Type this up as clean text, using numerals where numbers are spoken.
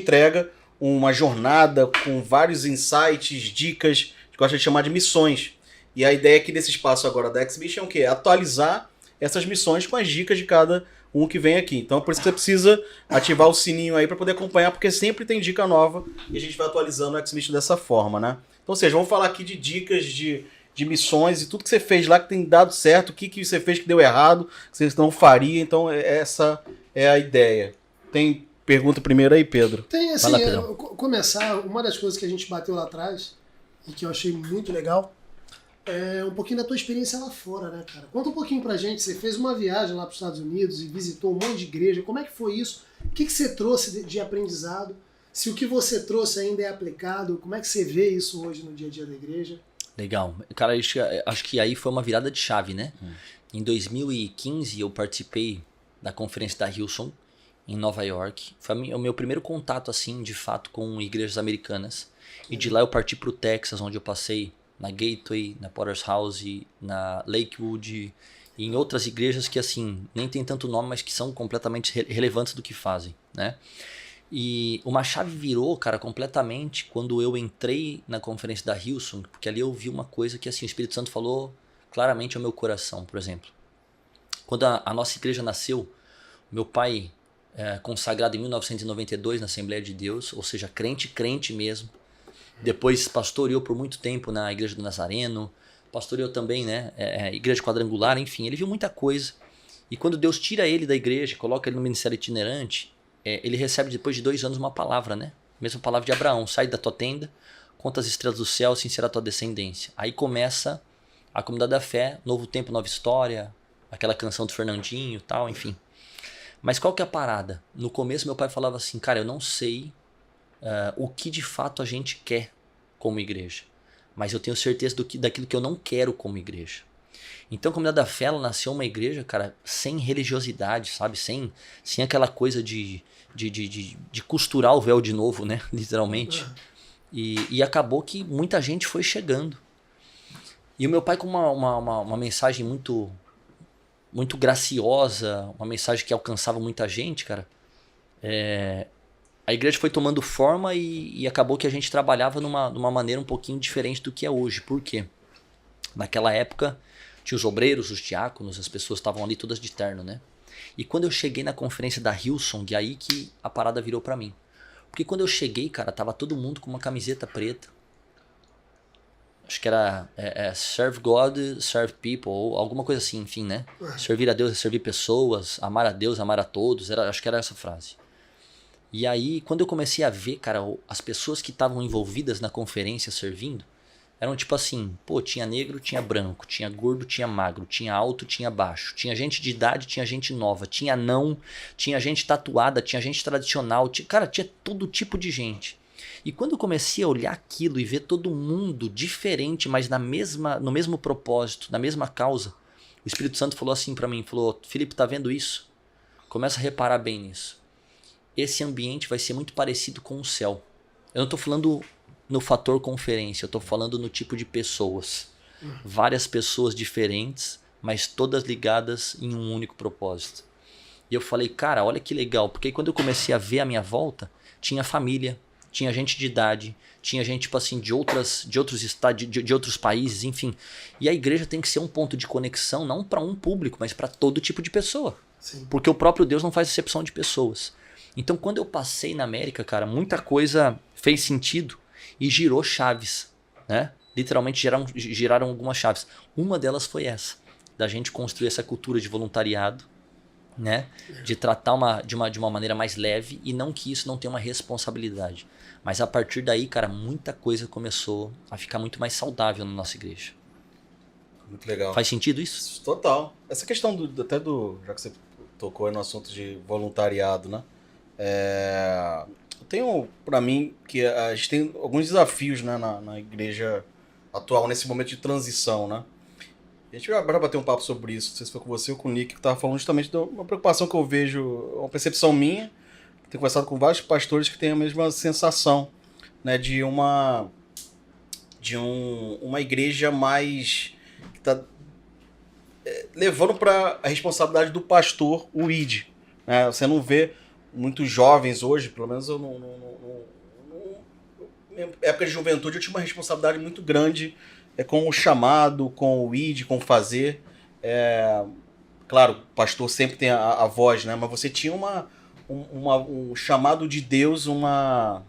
entrega uma jornada com vários insights, dicas, a gente gosta de chamar de missões. E a ideia aqui desse espaço agora da X-Mission é o quê? Atualizar essas missões com as dicas de cada um que vem aqui. Então por isso que você precisa ativar o sininho aí para poder acompanhar, porque sempre tem dica nova e a gente vai atualizando o X-Mission dessa forma, né? Então, ou seja, vamos falar aqui de dicas de missões e tudo que você fez lá que tem dado certo, o que você fez que deu errado, que você não faria. Então essa é a ideia. Tem pergunta primeiro aí, Pedro? Tem, assim, Vai lá, começar, uma das coisas que a gente bateu lá atrás e que eu achei muito legal é um pouquinho da tua experiência lá fora, né, cara? Conta um pouquinho pra gente, você fez uma viagem lá para os Estados Unidos e visitou um monte de igreja, como é que foi isso? O que você trouxe de aprendizado? Se o que você trouxe ainda é aplicado, como é que você vê isso hoje no dia a dia da igreja? Legal. Cara, acho que aí foi uma virada de chave, né? Em 2015 eu participei da conferência da Hillsong em Nova York. Foi o meu primeiro contato, assim, de fato, com igrejas americanas. E de lá eu parti para o Texas, onde eu passei na Gateway, na Potter's House, na Lakewood e em outras igrejas que, assim, nem tem tanto nome, mas que são completamente relevantes do que fazem, né? E uma chave virou, cara, completamente quando eu entrei na conferência da Hillsong, porque ali eu vi uma coisa que, assim, o Espírito Santo falou claramente ao meu coração, por exemplo. Quando a nossa igreja nasceu, meu pai, consagrado em 1992 na Assembleia de Deus, ou seja, crente mesmo, depois pastoreou por muito tempo na Igreja do Nazareno, pastoreou também, né, Igreja Quadrangular, enfim, ele viu muita coisa. E quando Deus tira ele da igreja, coloca ele no ministério itinerante, ele recebe depois de 2 anos uma palavra, né? Mesma palavra de Abraão, sai da tua tenda, conta as estrelas do céu, assim será a tua descendência. Aí começa a Comunidade da Fé, Novo Tempo, Nova História, aquela canção do Fernandinho e tal, enfim. Mas qual que é a parada? No começo meu pai falava assim, cara, eu não sei o que de fato a gente quer como igreja, mas eu tenho certeza daquilo que eu não quero como igreja. Então a Comunidade da Fé, ela nasceu uma igreja, cara, sem religiosidade, sabe? Sem aquela coisa de costurar o véu de novo, né? Literalmente. E acabou que muita gente foi chegando. E o meu pai com uma mensagem muito, muito graciosa, uma mensagem que alcançava muita gente, cara. A igreja foi tomando forma e acabou que a gente trabalhava numa maneira um pouquinho diferente do que é hoje. Por quê? Naquela época tinha os obreiros, os diáconos, as pessoas estavam ali todas de terno, né? E quando eu cheguei na conferência da Hillsong, aí que a parada virou pra mim. Porque quando eu cheguei, cara, tava todo mundo com uma camiseta preta. Acho que era Serve God, Serve People, ou alguma coisa assim, enfim, né? Servir a Deus é servir pessoas, amar a Deus, amar a todos, acho que era essa frase. E aí, quando eu comecei a ver, cara, as pessoas que estavam envolvidas na conferência servindo, eram tipo assim, pô, tinha negro, tinha branco, tinha gordo, tinha magro, tinha alto, tinha baixo, tinha gente de idade, tinha gente nova, tinha anão, tinha gente tatuada, tinha gente tradicional, cara, tinha todo tipo de gente. E quando eu comecei a olhar aquilo e ver todo mundo diferente, mas no mesmo propósito, na mesma causa, o Espírito Santo falou assim pra mim, falou, Felipe, tá vendo isso? Começa a reparar bem nisso. Esse ambiente vai ser muito parecido com o céu. Eu não tô falando no fator conferência, eu tô falando no tipo de pessoas. Várias pessoas diferentes, mas todas ligadas em um único propósito. E eu falei, cara, olha que legal, porque quando eu comecei a ver a minha volta, tinha família, tinha gente de idade, tinha gente tipo assim de outros estados, de outros países, enfim. E a igreja tem que ser um ponto de conexão não para um público, mas para todo tipo de pessoa. Sim. Porque o próprio Deus não faz exceção de pessoas. Então quando eu passei na América, cara, muita coisa fez sentido e girou chaves, né? Literalmente giraram algumas chaves. Uma delas foi essa, da gente construir essa cultura de voluntariado, né? De tratar de uma maneira mais leve e não que isso não tenha uma responsabilidade. Mas a partir daí, cara, muita coisa começou a ficar muito mais saudável na nossa igreja. Muito legal. Faz sentido isso? Total. Essa questão já que você tocou aí no assunto de voluntariado, né? Eu tenho pra mim que a gente tem alguns desafios, né, na igreja atual, nesse momento de transição, né? A gente vai bater um papo sobre isso, não sei se foi com você ou com o Nick, que estava falando justamente de uma preocupação que eu vejo, uma percepção minha, tenho conversado com vários pastores que têm a mesma sensação, né, de uma igreja mais que está levando para a responsabilidade do pastor o ID, né? Você não vê muitos jovens hoje, pelo menos eu minha época de juventude eu tinha uma responsabilidade muito grande com o chamado, com o id, com o fazer. Claro, o pastor sempre tem a voz, né? Mas você tinha um chamado de Deus, uma